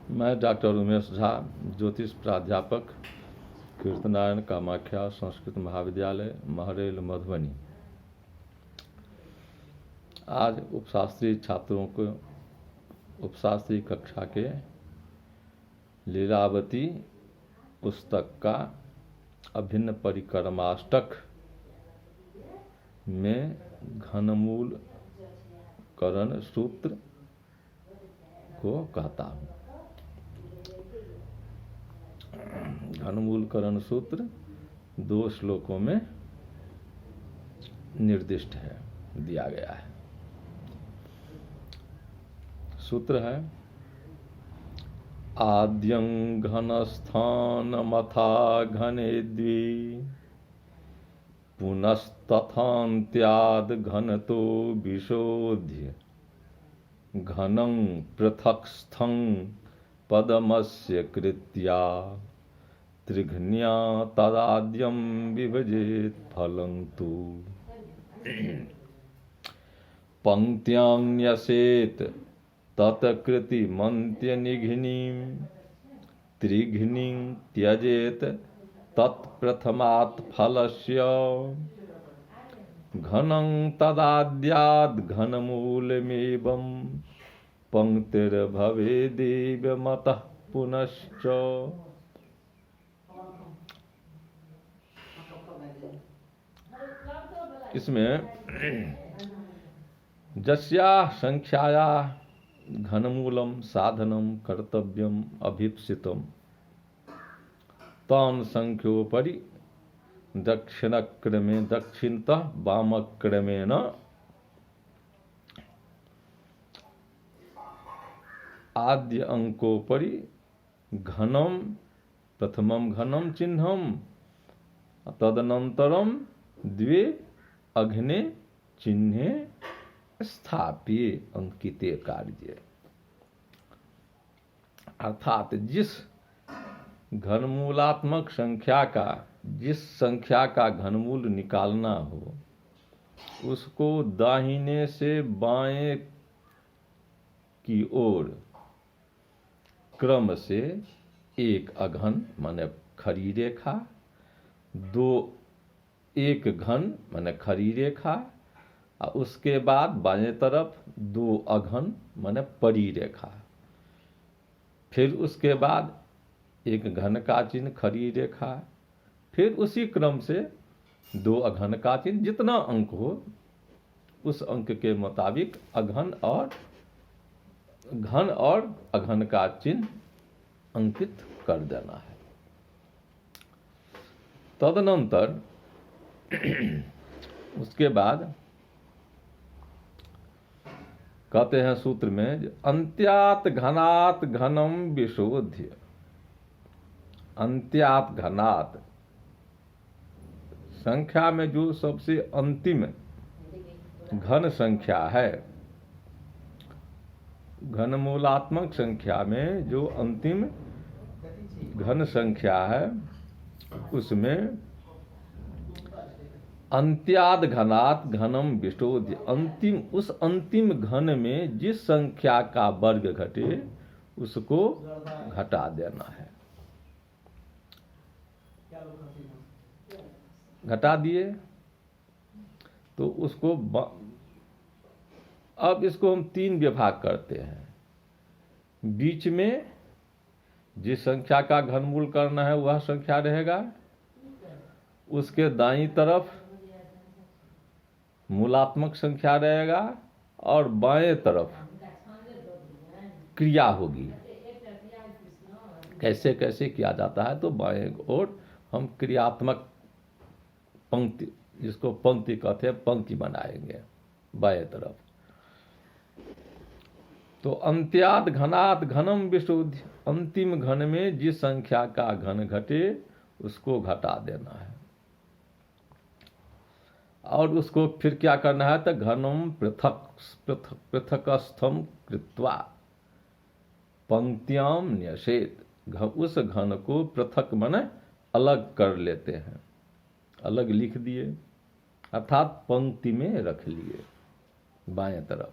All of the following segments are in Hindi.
मैं डॉक्टर उमेश झा, ज्योतिष प्राध्यापक, कीर्तनारायण कामाख्या संस्कृत महाविद्यालय, महरेल, मधुबनी। आज उपशास्त्री छात्रों को उपशास्त्री कक्षा के लीलावती पुस्तक का अभिन्न परिक्रमाष्टक में घनमूल करण सूत्र को कहता हूँ। घनमूल करण सूत्र 2 श्लोकों में निर्दिष्ट है, दिया गया है। सूत्र है आद्यं घनस्थानमथा घने द्वि पुनस्तथान्त्याद् घनतो विशोध्य घनं पृथक्स्थं पदमस्य कृत्या त्रिघ्न्या तदाद्यं विभजेत् फलं तु पंक्त्यां न्यसेत् तत्कृतिमन्त्यनिघ्निं त्रिघ्निं त्यजेत् तत्प्रथमात् फलस्य घनं तदाद्याद् घनमूलमेवं पंक्तिर्भवेदेव मतः पुनश्च। इसमें जस्या संख्याया घनमूलम साधनम कर्तव्यम अभीप्सितम तान संख्योपरि दक्षिणक्रमे दक्षिणतः वामक्रमेण आद्य अंकोपरि घनम प्रथमम घनम चिह्नम तदनंतरम द्वे अग्ने चिन्हे स्थापिये अंकिते कार्य। अर्थात जिस घनमूलात्मक संख्या का जिस संख्या का घनमूल निकालना हो उसको दाहिने से बाएं की ओर क्रम से एक अघन माने खड़ी रेखा, 2 एक घन माने खड़ी रेखा, और उसके बाद बाएं तरफ 2 अघन माने परी रेखा, फिर उसके बाद एक घन का चिन्ह खड़ी रेखा, फिर उसी क्रम से 2 अघन का चिन्ह, जितना अंक हो उस अंक के मुताबिक घन और अघन का चिन्ह अंकित कर देना है। तदनंतर उसके बाद कहते हैं सूत्र में अंत्यात घनात घनम विशोध्य। अंत्यात घनात संख्या में जो सबसे अंतिम घन संख्या है, घनमूलात्मक संख्या में जो अंतिम घन संख्या है उसमें अंत्याद घनात घनम विशोध्य, उस अंतिम घन में जिस संख्या का वर्ग घटे उसको घटा देना है। घटा दिए तो उसको अब इसको हम 3 विभाग करते हैं। बीच में जिस संख्या का घनमूल करना है वह संख्या रहेगा, उसके दाईं तरफ मूलात्मक संख्या रहेगा और बाएं तरफ क्रिया होगी। कैसे कैसे किया जाता है तो बाएं ओर हम क्रियात्मक पंक्ति, जिसको पंक्ति कहते हैं, पंक्ति बनाएंगे बाएं तरफ। तो अंत्याद घनात घनम विशोध्य, अंतिम घन में जिस संख्या का घन घटे उसको घटा देना है। और उसको फिर क्या करना है तो घनम पृथकस्थम कृत्वा पंक्त्याम न्यसेत, उस घन को पृथक माने अलग कर लेते हैं, अलग लिख दिए, अर्थात पंक्ति में रख लिए बाएं तरफ।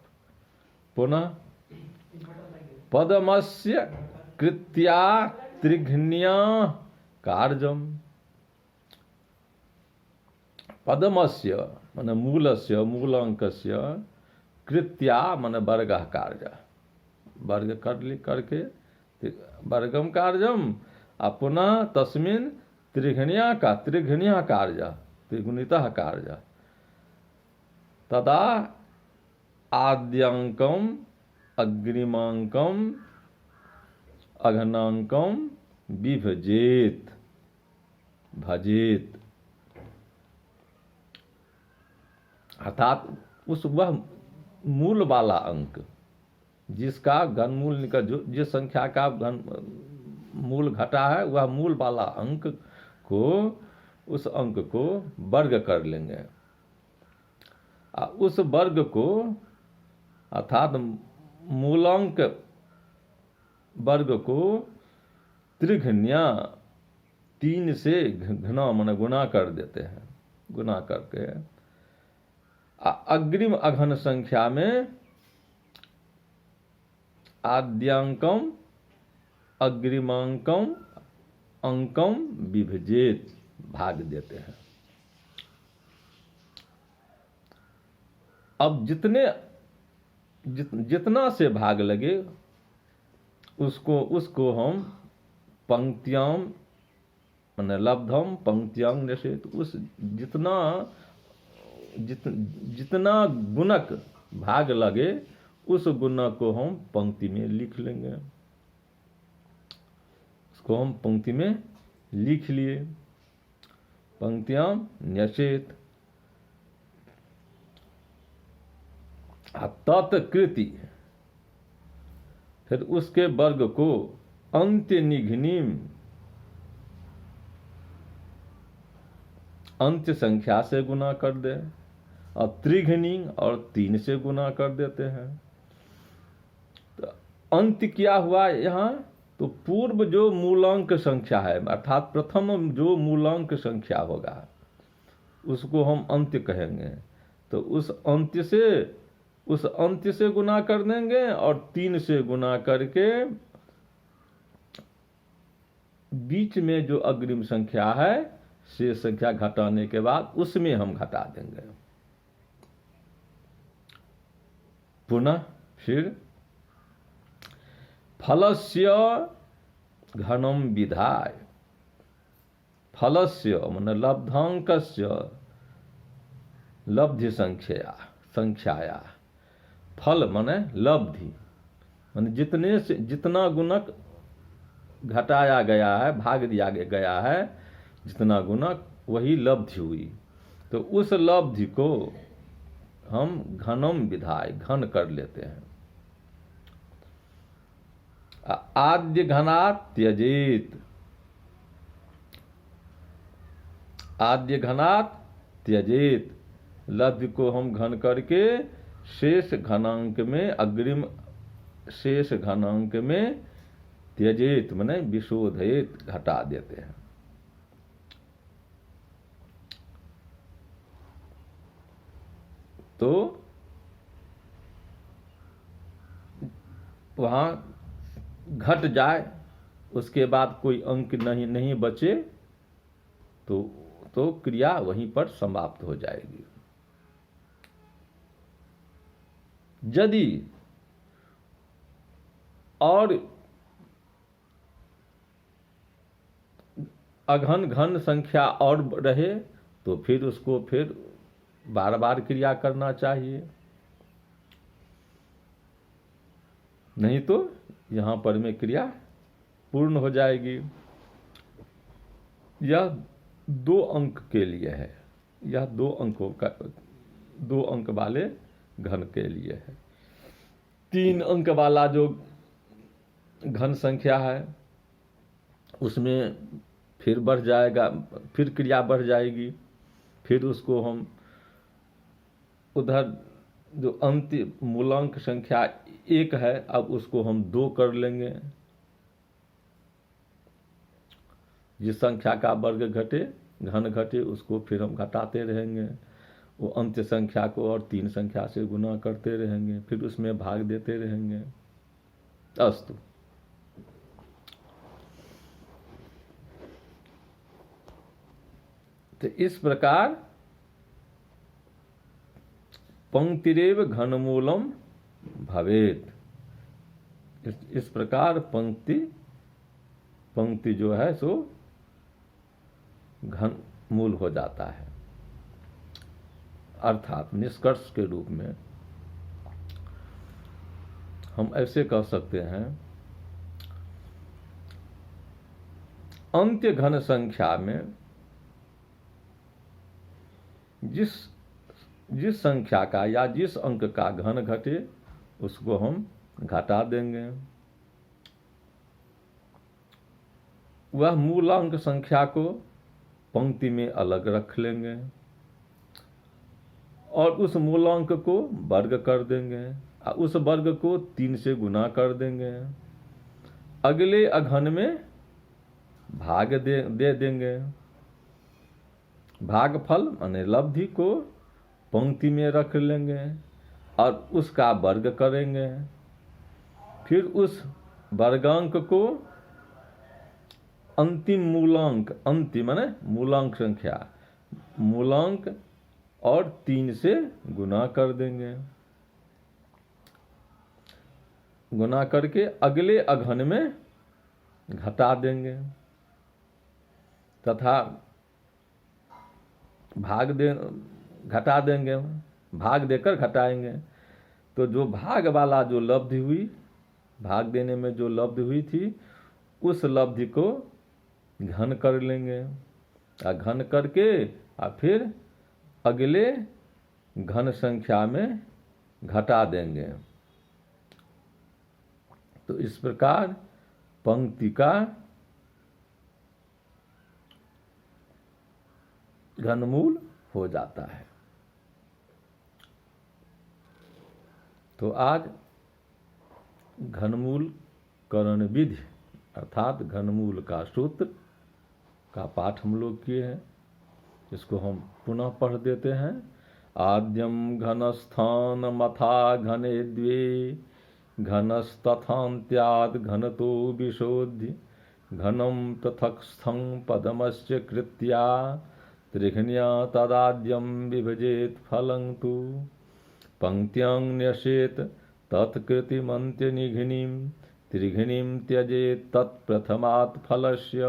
पुनः पदमस्य कृत्या त्रिघ्न्या कार्यम। पदमस्य मन मूलस्य मूलांकस्य कृत्या मन वर्गः कार्य, वर्ग करके वर्गम कार्यम पुनः तस्मिन् त्रिघ्न्या कार्य त्रिगुणितः कार्य तदा आद्यांकम अग्रिमांकम अघनांकम विभजेत भजेत। अर्थात उस वह मूल वाला अंक जिसका घनमूल निकल जो जिस संख्या का घन मूल घटा है वह मूल वाला अंक को उस अंक को वर्ग कर लेंगे। उस वर्ग को अर्थात मूलांक वर्ग को त्रिघ्न्या 3 से घना मन गुना कर देते हैं। गुना करके अग्रिम अघन संख्या में आद्यांकम अग्रिमांकम अंकम विभजेत भाग देते हैं। अब जितना से भाग लगे उसको हम पंक्तियां माने लब्धम पंक्तियां निषेध उस जितना गुणक भाग लगे उस गुणक को हम पंक्ति में लिख लेंगे। उसको हम पंक्ति में लिख लिए पंक्तियां न्यसेत। तत्कृति फिर उसके वर्ग को अंत्य निघ्निम अंत्य संख्या से गुना कर दे और त्रिघ्नी और 3 से गुना कर देते हैं। तो अंत्य क्या हुआ यहाँ? तो पूर्व जो मूलांक संख्या है अर्थात प्रथम जो मूलांक संख्या होगा उसको हम अंत्य कहेंगे। तो उस अंत्य से गुना कर देंगे और 3 से गुना करके बीच में जो अग्रिम संख्या है शेष संख्या घटाने के बाद उसमें हम घटा देंगे। पुनः फिर फलस्य घनम विधाय फलस्य माने लब्धांकस्य लब्धि संख्याया फल माने लब्धि माने जितना गुणक घटाया गया है भाग दिया गया है जितना गुणक वही लब्धि हुई। तो उस लब्धि को हम घनम विधाय घन कर लेते हैं। आद्य घनात् त्यजेत आद्य घनात् त्यजेत लब्धि को हम घन करके शेष घनांक में अग्रिम शेष घनांक में त्यजेत माने विशोधयेत घटा देते हैं। तो वहां घट जाए उसके बाद कोई अंक नहीं बचे तो क्रिया वहीं पर समाप्त हो जाएगी। यदि और अघन घन संख्या और रहे तो फिर उसको फिर बार बार क्रिया करना चाहिए, नहीं तो यहां पर में क्रिया पूर्ण हो जाएगी। यह 2 अंक के लिए है, यह 2 अंक वाले घन के लिए है। 3 अंक वाला जो घन संख्या है उसमें फिर बढ़ जाएगा, फिर क्रिया बढ़ जाएगी। फिर उसको हम उधर जो अंतिम मूलांक संख्या 1 है अब उसको हम 2 कर लेंगे। जिस संख्या का वर्ग घटे घन घटे उसको फिर हम घटाते रहेंगे। वो अंत्य संख्या को और 3 संख्या से गुना करते रहेंगे, फिर उसमें भाग देते रहेंगे। अस्तु। तो इस प्रकार पंक्तिरेव घनमूलम भवेत। इस प्रकार पंक्ति जो है सो घन मूल हो जाता है। अर्थात निष्कर्ष के रूप में हम ऐसे कह सकते हैं, अंत्य घन संख्या में जिस संख्या का या जिस अंक का घन घटे उसको हम घटा देंगे। वह मूलांक संख्या को पंक्ति में अलग रख लेंगे और उस मूलांक को वर्ग कर देंगे और उस वर्ग को 3 से गुना कर देंगे। अगले अघन में भाग दे देंगे। भागफल माने लब्धि को पंक्ति में रख लेंगे और उसका वर्ग करेंगे। फिर उस वर्गांक को अंतिम मूलांक, अंतिम माने मूलांक संख्या, मूलांक और 3 से गुना कर देंगे। गुना करके अगले अघन में घटा देंगे तथा घटा देंगे, भाग देकर घटाएंगे। तो जो भाग वाला जो लब्धि हुई, भाग देने में जो लब्धि हुई थी, उस लब्धि को घन कर लेंगे और घन करके और फिर अगले घन संख्या में घटा देंगे। तो इस प्रकार पंक्ति का घनमूल हो जाता है। तो आज घनमूल करण विधि अर्थात घनमूल का सूत्र का पाठ हम लोग किए हैं। इसको हम पुनः पढ़ देते हैं। आद्यम घनस्थान मथा घने द्वे घनस्तथान्त्याद् घनतो विशोध्य घनम पृथक्स्थं पदमस्य कृत्या त्रिघ्न्या तदाद्यम विभजेत फलं तु पंक्त्यां न्यसेत तत्कृतिमन्त्य निघ्निं त्रिघ्निं त्यजेत तत्प्रथमात् फलस्य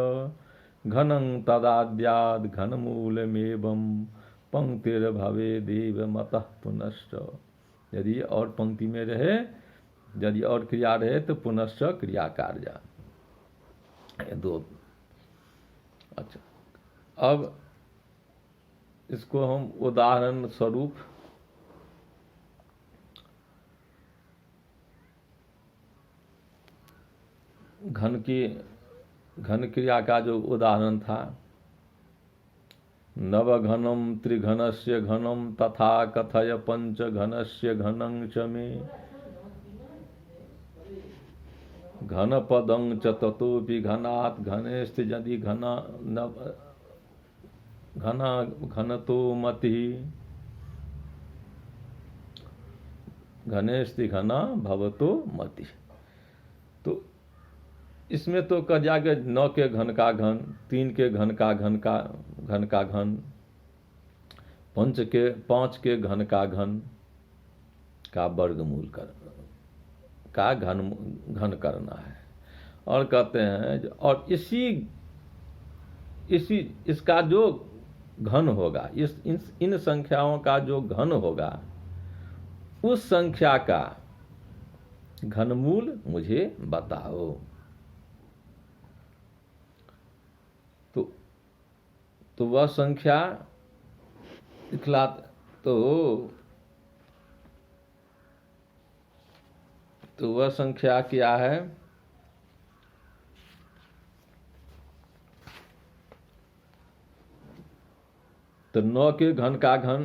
घनं तदाद्याद् घनमूलमेवं पंक्तिर्भवेदेव मतः पुनश्च। यदि और पंक्ति में रहे, यदि और क्रिया रहे तो पुनश्च क्रिया कार्य। दो। अच्छा, अब इसको हम उदाहरण स्वरूप घन क्रिया का जो उदाहरण था, नवघनम त्रिघनस्य घनम तथा कथय पंचघनस्य घनं च मे घनपदं च ततोपि घनात् घनेस्ति यदि घनतो मति घनेस्ति घना भवतो मति। तो इसमें तो कह दिया कि 9 के घन का घन, 3 के घन का घन, 5 के घन का घन का वर्गमूल का घन करना है। और कहते हैं और इसका जो घन होगा, इन संख्याओं का जो घन होगा, उस संख्या का घनमूल मुझे बताओ। तो वह संख्या दिखला तो वह संख्या क्या है? तो 9 के घन का घन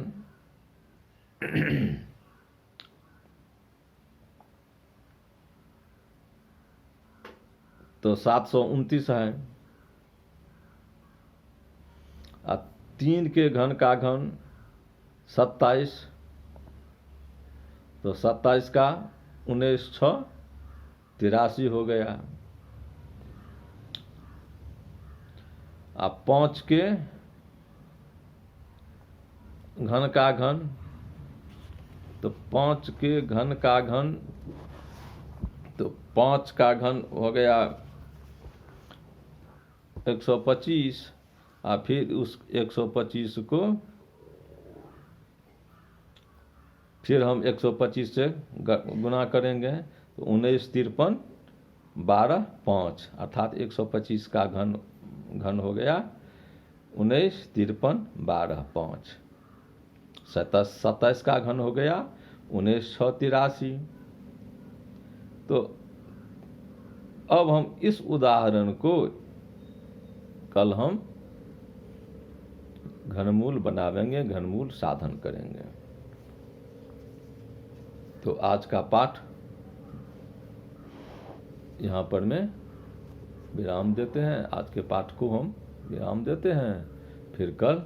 तो 729 है। 3 के घन का घन 27, तो 27 का 19 6 83 हो गया। अब 5 के घन का घन, तो 5 के घन का घन, तो 5 का घन हो गया 125, और फिर उस 125 को फिर हम 125 से गुना करेंगे, तो 19 53 12 5, अर्थात 125 का घन हो गया 19 53 12 5। 27 का घन हो गया 19 6 83। तो अब हम इस उदाहरण को कल हम घनमूल बनावेंगे, घनमूल साधन करेंगे। तो आज का पाठ यहाँ पर में विराम देते हैं, आज के पाठ को हम विराम देते हैं, फिर कल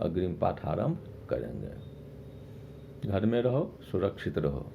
अग्रिम पाठ आरंभ करेंगे। घर में रहो, सुरक्षित रहो।